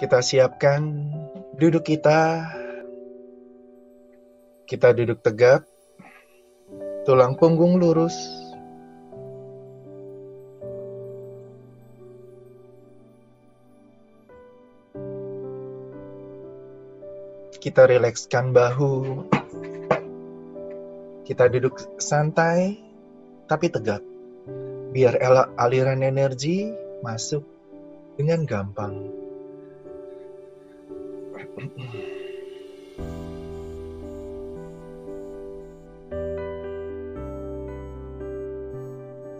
Kita siapkan duduk kita. Kita duduk tegak, tulang punggung lurus. Kita rilekskan bahu. Kita duduk santai tapi tegak, biar aliran energi masuk dengan gampang.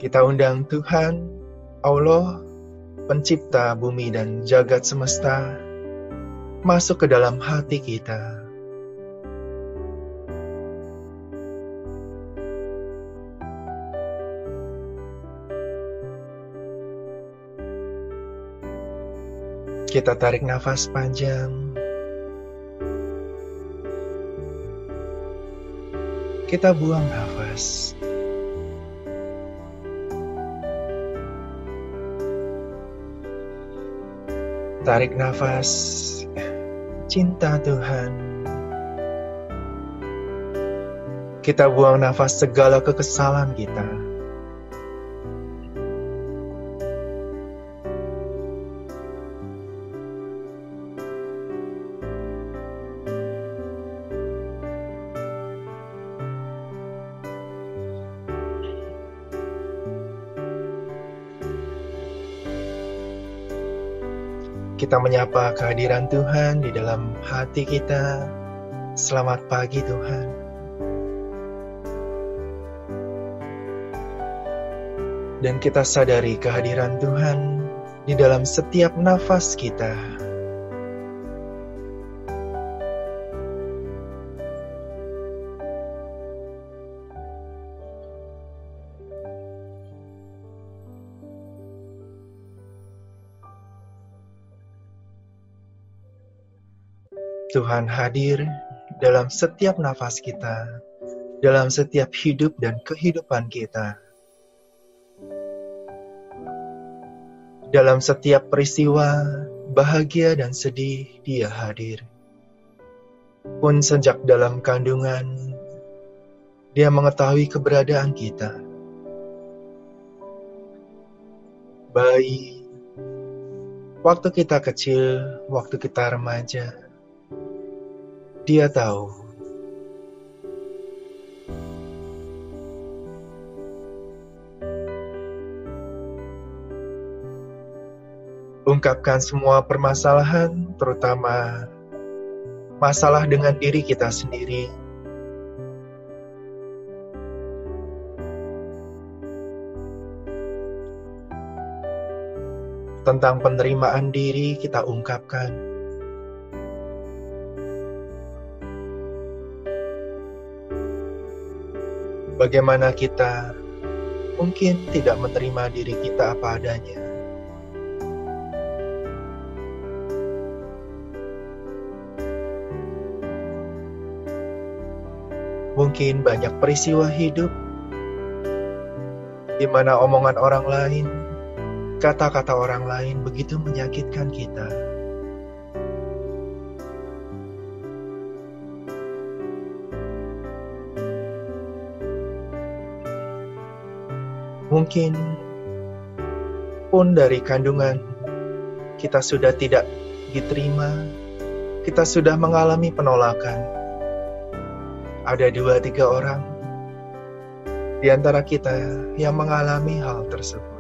Kita undang Tuhan, Allah, pencipta bumi dan jagat semesta, masuk ke dalam hati kita. Kita tarik nafas panjang. Kita buang nafas. Tarik nafas, cinta Tuhan. Kita buang nafas segala kekesalan kita. Kita menyapa kehadiran Tuhan di dalam hati kita. Selamat pagi Tuhan. Dan kita sadari kehadiran Tuhan di dalam setiap nafas kita. Tuhan hadir dalam setiap nafas kita, dalam setiap hidup dan kehidupan kita. Dalam setiap peristiwa, bahagia dan sedih, Dia hadir. Pun sejak dalam kandungan, Dia mengetahui keberadaan kita. Bayi, waktu kita kecil, waktu kita remaja, Dia tahu. Ungkapkan semua permasalahan, terutama masalah dengan diri kita sendiri. Tentang penerimaan diri kita ungkapkan. Bagaimana kita mungkin tidak menerima diri kita apa adanya. Mungkin banyak peristiwa hidup di mana omongan orang lain, kata-kata orang lain begitu menyakitkan kita. Mungkin pun dari kandungan kita sudah tidak diterima, kita sudah mengalami penolakan. Ada 2-3 orang di antara kita yang mengalami hal tersebut.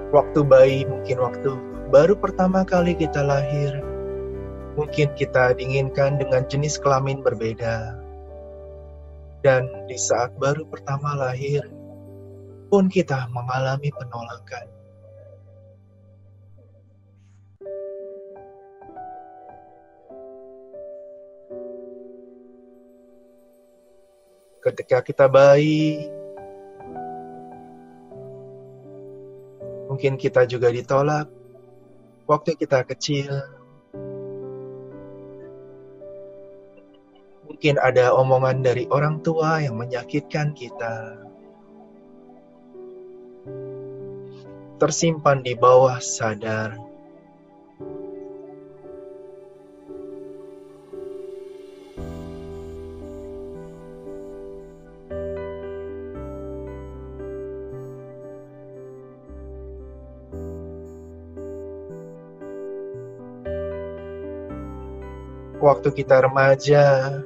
Waktu bayi, mungkin waktu baru pertama kali kita lahir, mungkin kita diinginkan dengan jenis kelamin berbeda. Dan di saat baru pertama lahir, pun kita mengalami penolakan. Ketika kita bayi, mungkin kita juga ditolak. Waktu kita kecil, mungkin ada omongan dari orang tua yang menyakitkan kita. tersimpan di bawah sadar. Waktu kita remaja,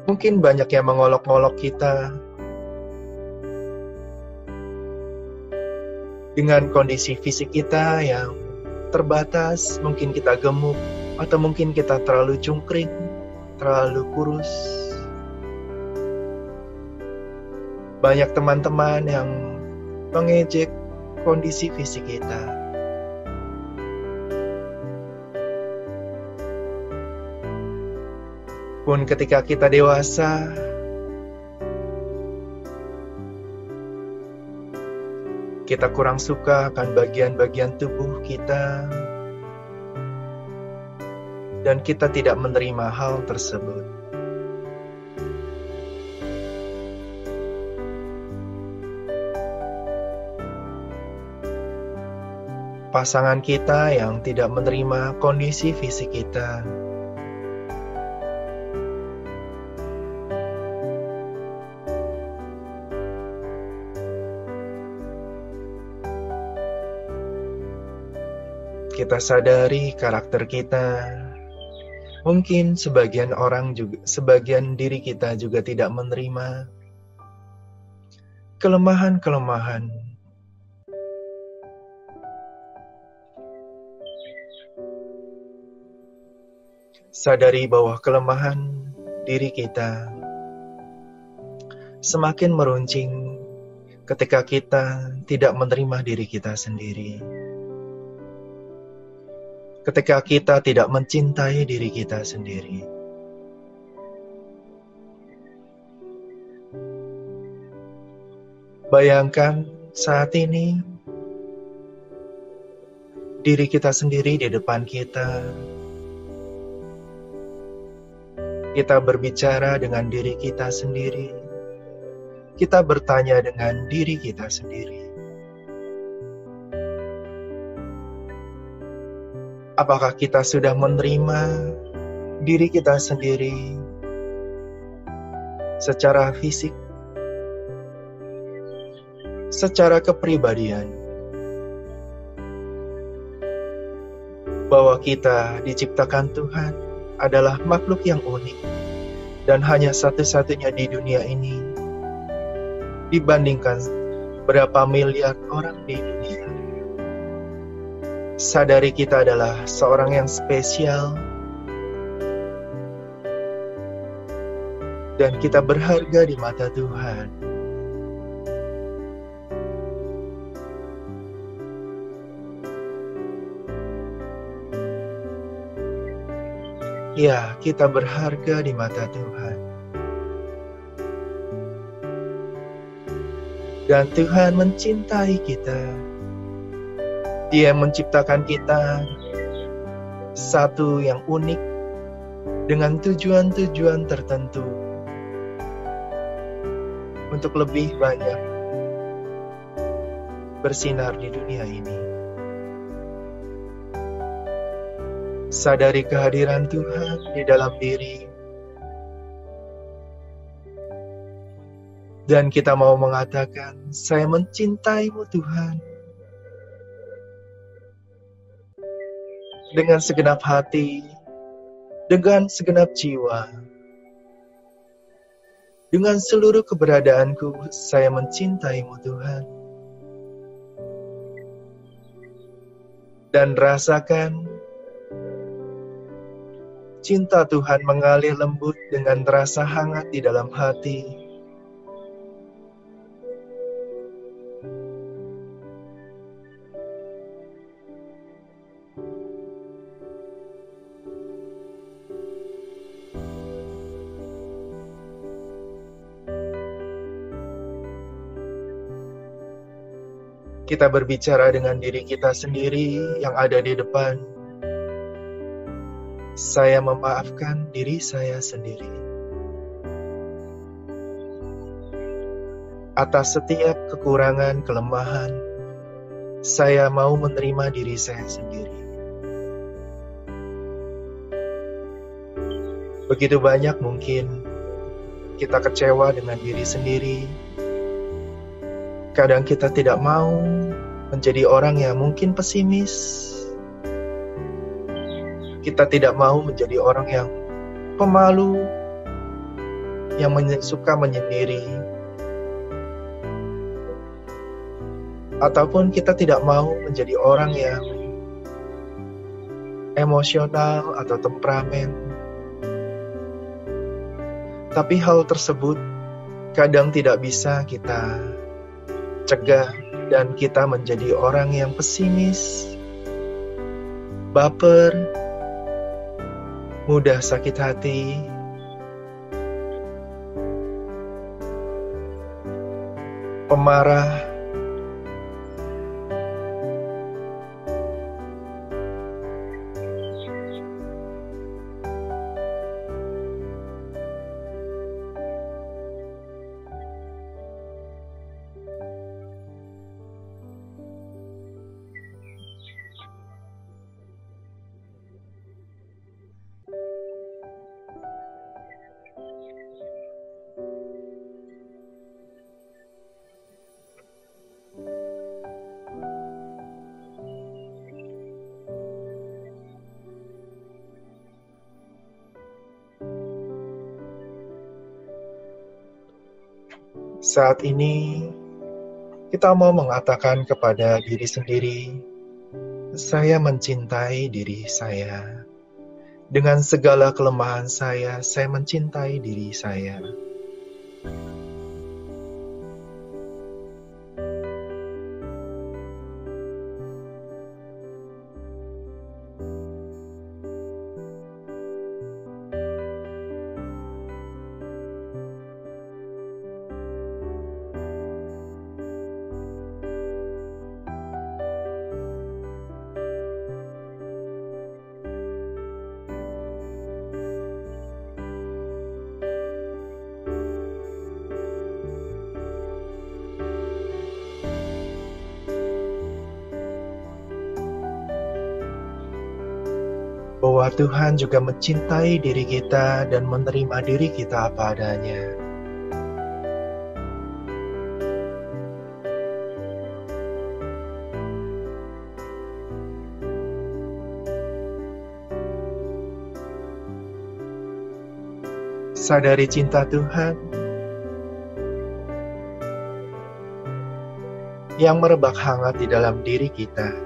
mungkin banyak yang mengolok-olok kita dengan kondisi fisik kita yang terbatas. Mungkin kita gemuk, atau mungkin kita terlalu cungkring, terlalu kurus. Banyak teman-teman yang mengejek kondisi fisik kita. Pun ketika kita dewasa, kita kurang suka akan bagian-bagian tubuh kita, dan kita tidak menerima hal tersebut. Pasangan kita yang tidak menerima kondisi fisik kita, kita sadari karakter kita. Mungkin sebagian diri kita juga tidak menerima kelemahan-kelemahan. Sadari bahwa kelemahan diri kita semakin meruncing ketika kita tidak menerima diri kita sendiri. Ketika kita tidak mencintai diri kita sendiri. Bayangkan saat ini, diri kita sendiri di depan kita. Kita berbicara dengan diri kita sendiri. Kita bertanya dengan diri kita sendiri. Apakah kita sudah menerima diri kita sendiri secara fisik, secara kepribadian, bahwa kita diciptakan Tuhan adalah makhluk yang unik dan hanya satu-satunya di dunia ini dibandingkan berapa miliar orang di dunia. Sadari kita adalah seorang yang spesial dan kita berharga di mata Tuhan. Ya, kita berharga di mata Tuhan. Dan Tuhan mencintai kita. Dia menciptakan kita satu yang unik dengan tujuan-tujuan tertentu untuk lebih banyak bersinar di dunia ini. Sadari kehadiran Tuhan di dalam diri. Dan kita mau mengatakan, saya mencintaimu Tuhan. Dengan segenap hati, dengan segenap jiwa. Dengan seluruh keberadaanku, saya mencintaimu Tuhan. Dan rasakan cinta Tuhan mengalir lembut dengan rasa hangat di dalam hati. Kita berbicara dengan diri kita sendiri yang ada di depan. Saya memaafkan diri saya sendiri atas setiap kekurangan, kelemahan. Saya mau menerima diri saya sendiri. Begitu banyak mungkin kita kecewa dengan diri sendiri. Kadang kita tidak mau menjadi orang yang mungkin pesimis. Kita tidak mau menjadi orang yang pemalu, yang suka menyendiri. Ataupun kita tidak mau menjadi orang yang emosional atau temperamen. Tapi hal tersebut kadang tidak bisa kita cegah dan kita menjadi orang yang pesimis, baper, mudah sakit hati, pemarah, saat ini kita mau mengatakan kepada diri sendiri, saya mencintai diri saya. Dengan segala kelemahan saya mencintai diri saya. Bahwa Tuhan juga mencintai diri kita dan menerima diri kita apa adanya. Sadari cinta Tuhan yang merebak hangat di dalam diri kita.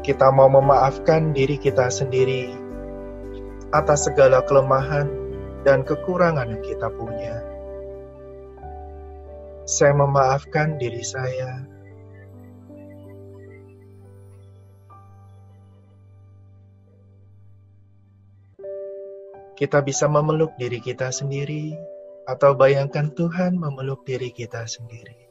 Kita mau memaafkan diri kita sendiri atas segala kelemahan dan kekurangan yang kita punya. Saya memaafkan diri saya. Kita bisa memeluk diri kita sendiri, atau bayangkan Tuhan memeluk diri kita sendiri.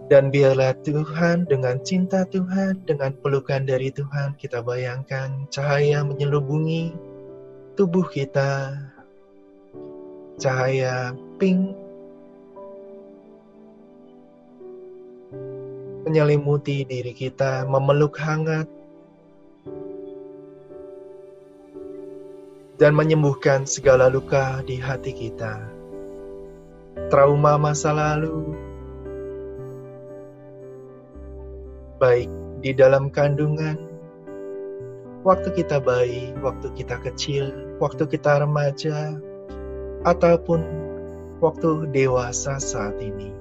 Dan biarlah Tuhan, dengan cinta Tuhan, dengan pelukan dari Tuhan, kita bayangkan cahaya menyelubungi tubuh kita, cahaya pink, menyelimuti diri kita, memeluk hangat, dan menyembuhkan segala luka di hati kita. Trauma masa lalu, baik di dalam kandungan, waktu kita bayi, waktu kita kecil, waktu kita remaja, ataupun waktu dewasa saat ini.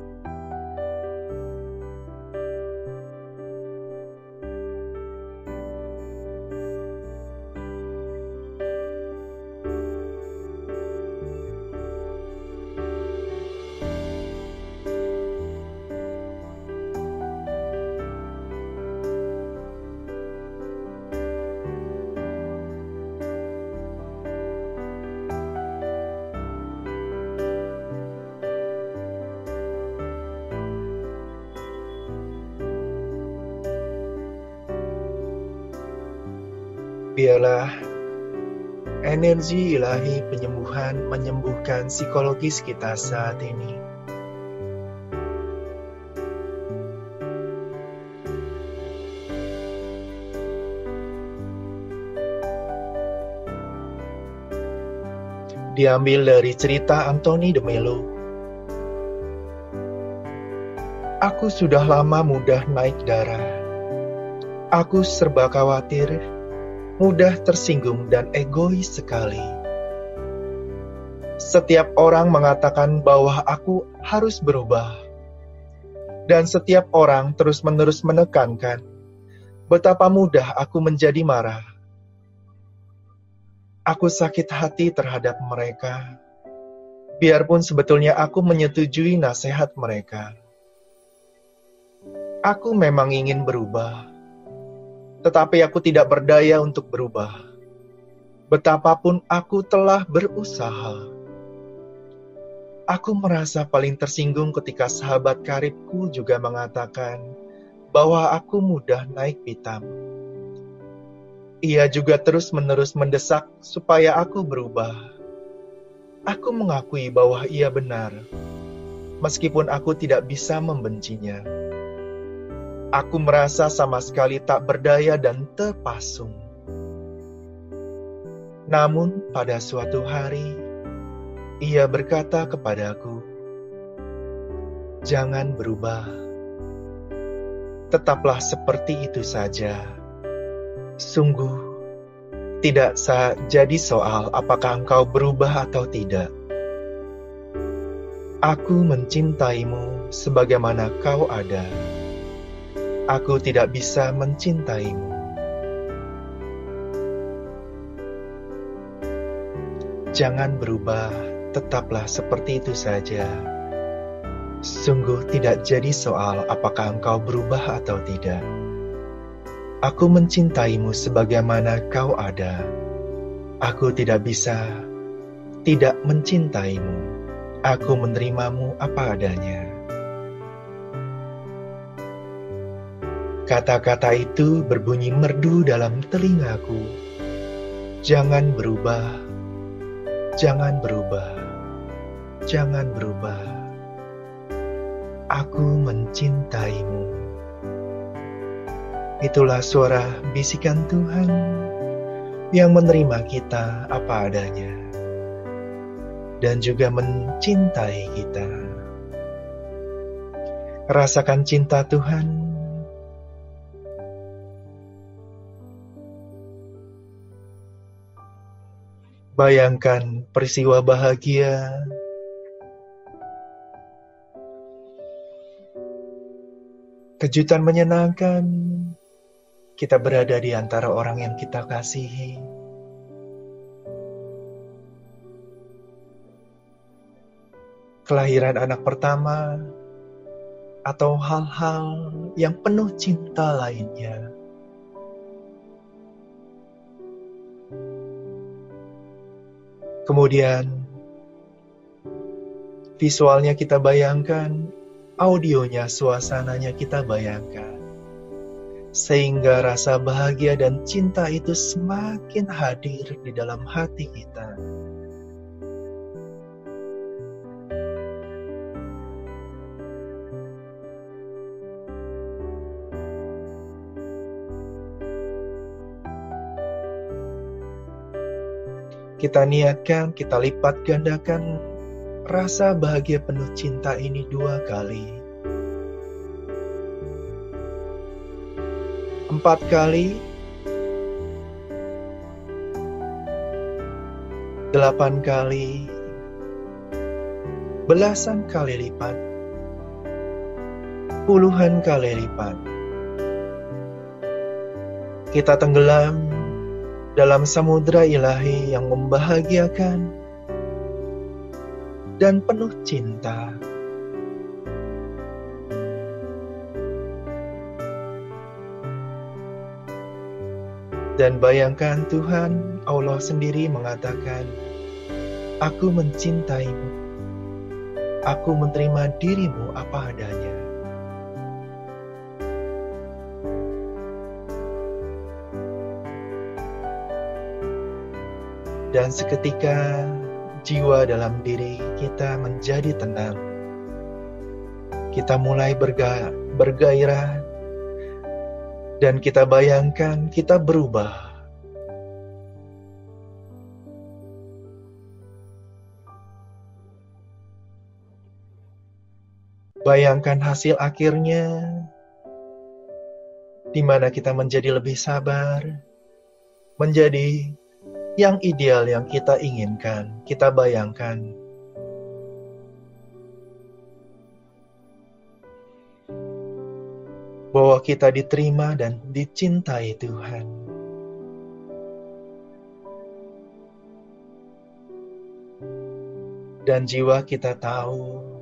Biarlah energi ilahi penyembuhan menyembuhkan psikologis kita saat ini. Diambil dari cerita Anthony de Mello. Aku sudah lama mudah naik darah. Aku serba khawatir, mudah tersinggung dan egois sekali. Setiap orang mengatakan bahwa aku harus berubah. Dan setiap orang terus-menerus menekankan betapa mudah aku menjadi marah. Aku sakit hati terhadap mereka, biarpun sebetulnya aku menyetujui nasihat mereka. Aku memang ingin berubah, tetapi aku tidak berdaya untuk berubah. Betapapun aku telah berusaha. Aku merasa paling tersinggung ketika sahabat karibku juga mengatakan bahwa aku mudah naik pitam. Ia juga terus-menerus mendesak supaya aku berubah. Aku mengakui bahwa ia benar, meskipun aku tidak bisa membencinya. Aku merasa sama sekali tak berdaya dan terpasung. Namun pada suatu hari, ia berkata kepadaku, "Jangan berubah. Tetaplah seperti itu saja. Sungguh, tidak jadi soal apakah engkau berubah atau tidak. Aku mencintaimu sebagaimana kau ada. Aku tidak bisa mencintaimu." Jangan berubah, tetaplah seperti itu saja. Sungguh tidak jadi soal apakah engkau berubah atau tidak. Aku mencintaimu sebagaimana kau ada. Aku tidak bisa tidak mencintaimu. Aku menerimamu apa adanya. Kata-kata itu berbunyi merdu dalam telingaku. Jangan berubah. Jangan berubah. Jangan berubah. Aku mencintaimu. Itulah suara bisikan Tuhan yang menerima kita apa adanya dan juga mencintai kita. Rasakan cinta Tuhan. Bayangkan peristiwa bahagia, kejutan menyenangkan. Kita berada di antara orang yang kita kasihi. Kelahiran anak pertama, atau hal-hal yang penuh cinta lainnya. Kemudian, visualnya kita bayangkan, audionya, suasananya kita bayangkan. Sehingga rasa bahagia dan cinta itu semakin hadir di dalam hati kita. Kita niatkan, kita lipat gandakan rasa bahagia penuh cinta ini 2 kali. 4 kali, 8 kali, belasan kali lipat, puluhan kali lipat. Kita tenggelam dalam samudra ilahi yang membahagiakan dan penuh cinta. Dan bayangkan Tuhan Allah sendiri mengatakan, "Aku mencintaimu. Aku menerima dirimu apa adanya." dan seketika jiwa dalam diri kita menjadi tenang. Kita mulai bergairah dan kita bayangkan kita berubah. Bayangkan hasil akhirnya, di mana kita menjadi lebih sabar, menjadi yang ideal yang kita inginkan, kita bayangkan. Bahwa kita diterima dan dicintai Tuhan. Dan jiwa kita tahu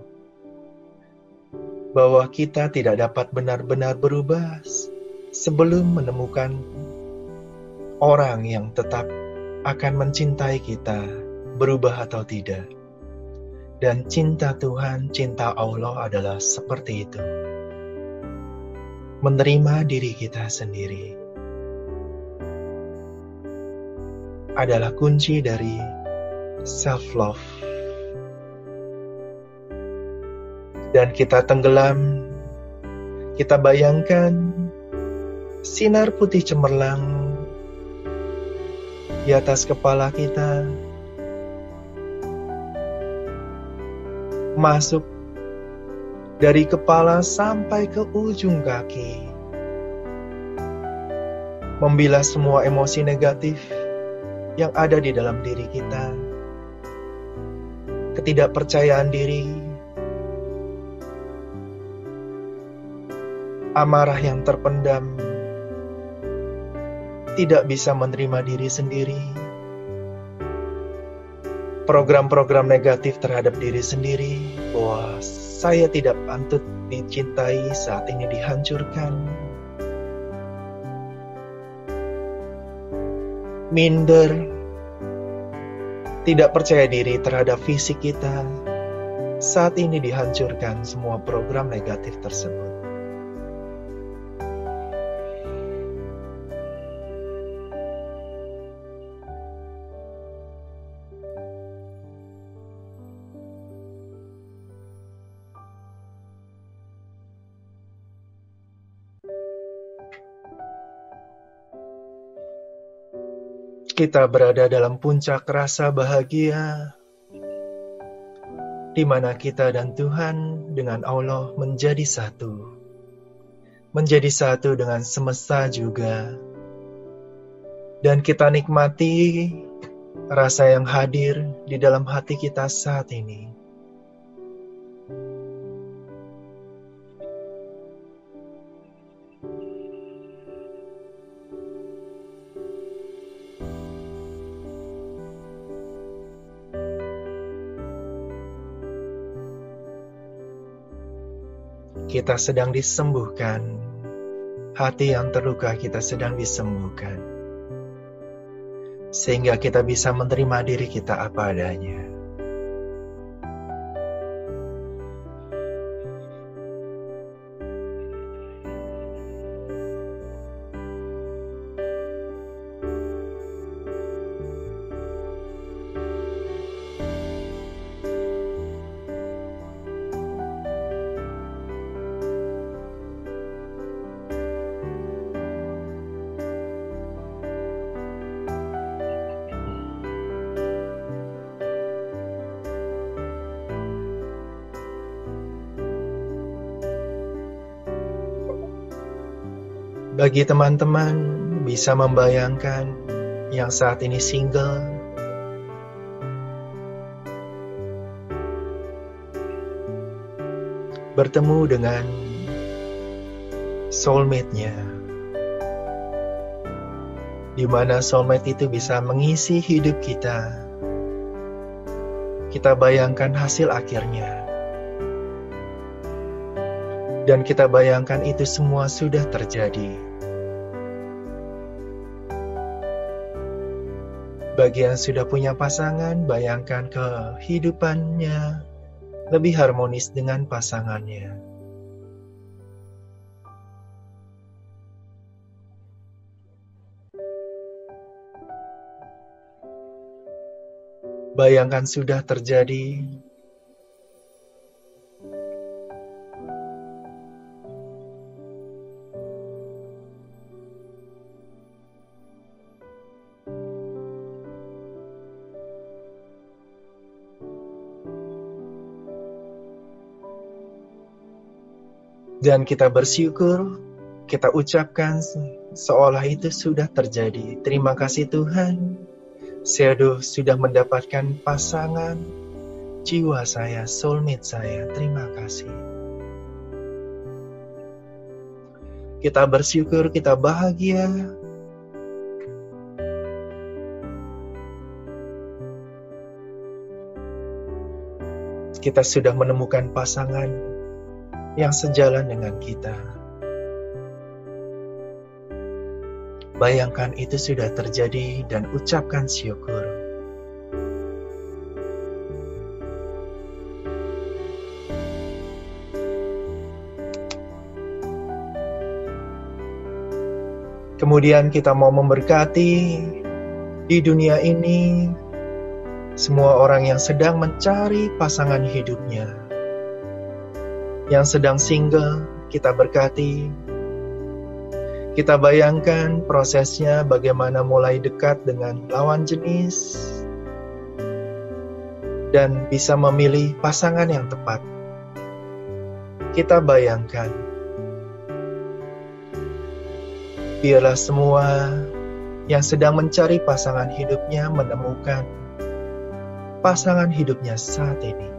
bahwa kita tidak dapat benar-benar berubah sebelum menemukan orang yang tetap akan mencintai kita, berubah atau tidak. Dan cinta Tuhan, cinta Allah adalah seperti itu. Menerima diri kita sendiri adalah kunci dari self-love. Dan kita tenggelam, kita bayangkan sinar putih cemerlang di atas kepala kita, masuk dari kepala sampai ke ujung kaki, membilas semua emosi negatif yang ada di dalam diri kita, ketidakpercayaan diri, amarah yang terpendam, tidak bisa menerima diri sendiri, program-program negatif terhadap diri sendiri, bahwa saya tidak patut dicintai saat ini dihancurkan. Minder, tidak percaya diri terhadap fisik kita, saat ini dihancurkan semua program negatif tersebut. Kita berada dalam puncak rasa bahagia, di mana kita dan Tuhan dengan Allah menjadi satu. Menjadi satu dengan semesta juga. Dan kita nikmati rasa yang hadir di dalam hati kita saat ini. Kita sedang disembuhkan. Hati yang terluka kita sedang disembuhkan. Sehingga kita bisa menerima diri kita apa adanya. Bagi teman-teman bisa membayangkan yang saat ini single, bertemu dengan soulmate-nya, di mana soulmate itu bisa mengisi hidup kita. Kita bayangkan hasil akhirnya. Dan kita bayangkan itu semua sudah terjadi. Bagi yang sudah punya pasangan, bayangkan kehidupannya lebih harmonis dengan pasangannya. bayangkan sudah terjadi. Dan kita bersyukur, kita ucapkan seolah itu sudah terjadi. Terima kasih Tuhan, saya sudah mendapatkan pasangan jiwa saya, soulmate saya. Terima kasih. Kita bersyukur, kita bahagia. Kita sudah menemukan pasangan yang sejalan dengan kita. Bayangkan itu sudah terjadi dan ucapkan syukur. Kemudian kita mau memberkati di dunia ini semua orang yang sedang mencari pasangan hidupnya. Yang sedang single, kita berkati. Kita bayangkan prosesnya bagaimana mulai dekat dengan lawan jenis dan bisa memilih pasangan yang tepat. Kita bayangkan, biarlah semua yang sedang mencari pasangan hidupnya menemukan pasangan hidupnya saat ini.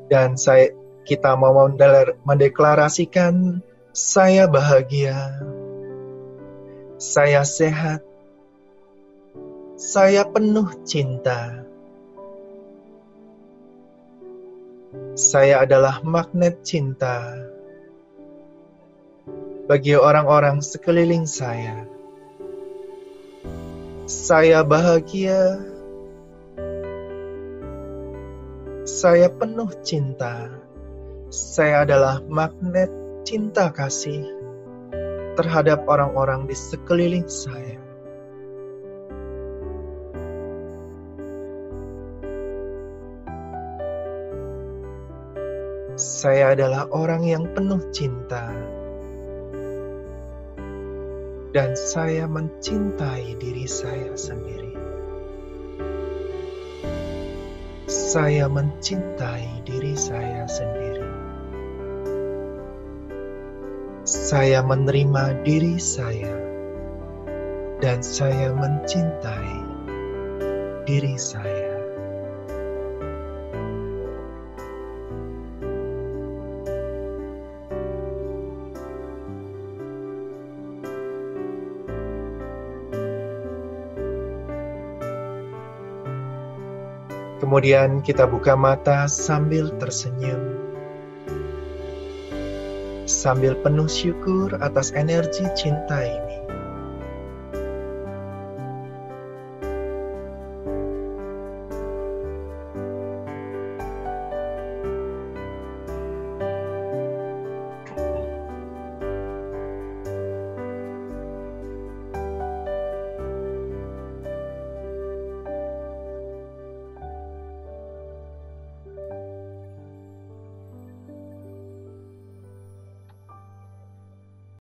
Dan kita mau mendeklarasikan, saya bahagia, saya sehat, saya penuh cinta. Saya adalah magnet cinta bagi orang-orang sekeliling saya. Saya bahagia, saya penuh cinta. Saya adalah magnet cinta kasih terhadap orang-orang di sekeliling saya. Saya adalah orang yang penuh cinta. Dan saya mencintai diri saya sendiri. Saya mencintai diri saya sendiri. Saya menerima diri saya. Dan saya mencintai diri saya. Kemudian kita buka mata sambil tersenyum. Sambil penuh syukur atas energi cinta ini.